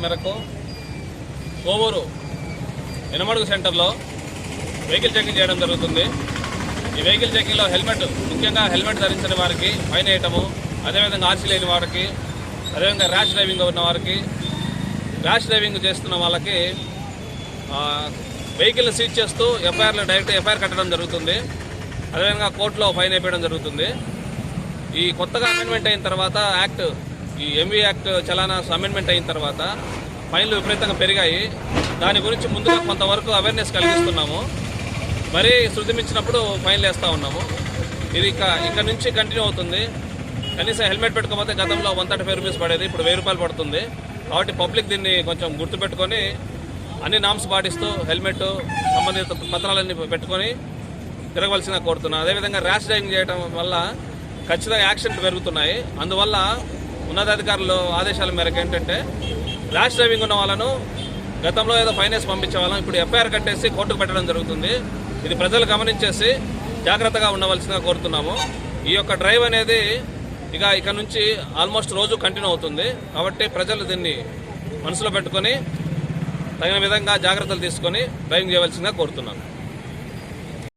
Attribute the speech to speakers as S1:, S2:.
S1: మేరకు కోవూరు ఎనమడుగు సెంటర్లో vehicle checking చేయడం జరుగుతుంది. ఈ వెహికల్ చెకింగ్లో ముఖ్యంగా హెల్మెట్ ధరించని వారికి ఫైన్ వేయటము, అదేవిధంగా ఆర్సీ లేని వారికి, అదేవిధంగా ర్యాష్ డ్రైవింగ్ ఉన్న వారికి, ర్యాష్ డ్రైవింగ్ చేస్తున్న వాళ్ళకి వెహికల్ని సీజ్ చేస్తూ డైరెక్ట్ ఎఫ్ఐఆర్ కట్టడం జరుగుతుంది. అదేవిధంగా కోర్టులో ఫైన్ వేయడం జరుగుతుంది. ఈ కొత్తగా అమెండ్మెంట్ అయిన తర్వాత ఈ ఎంవీ యాక్ట్ చలానాస్ అమెండ్మెంట్ అయిన తర్వాత ఫైన్లు విపరీతంగా పెరిగాయి. దాని గురించి ముందుగా కొంతవరకు అవేర్నెస్ కలిగిస్తున్నాము. మరీ శృతి మించినప్పుడు ఫైన్లు వేస్తూ ఉన్నాము. ఇది ఇక్కడ నుంచి కంటిన్యూ అవుతుంది. కనీసం హెల్మెట్ పెట్టుకోకపోతే గతంలో 135 రూపీస్ పడేది, ఇప్పుడు 1000 రూపాయలు పడుతుంది. కాబట్టి పబ్లిక్ దీన్ని కొంచెం గుర్తుపెట్టుకొని అన్ని నామ్స్ పాటిస్తూ హెల్మెట్ సంబంధిత పత్రాలన్నీ పెట్టుకొని తిరగవలసిందిగా కోరుతున్నాను. అదేవిధంగా ర్యాష్ డ్రైవింగ్ చేయడం వల్ల ఖచ్చితంగా యాక్సిడెంట్లు పెరుగుతున్నాయి. అందువల్ల ఉన్నతాధికారులు ఆదేశాల మేరకు ఏంటంటే ర్యాష్ డ్రైవింగ్ ఉన్న వాళ్ళను గతంలో ఏదో ఫైన్ వేసి పంపించే వాళ్ళం ఇప్పుడు ఎఫ్ఐఆర్ కట్టేసి కోర్టుకు పెట్టడం జరుగుతుంది. ఇది ప్రజలు గమనించేసి జాగ్రత్తగా ఉండవలసిందిగా కోరుతున్నాము. ఈ యొక్క డ్రైవ్ అనేది ఇక నుంచి ఆల్మోస్ట్ రోజు కంటిన్యూ అవుతుంది. కాబట్టి ప్రజలు దీన్ని మనసులో పెట్టుకొని తగిన విధంగా జాగ్రత్తలు తీసుకొని డ్రైవింగ్ చేయవలసిందిగా కోరుతున్నాను.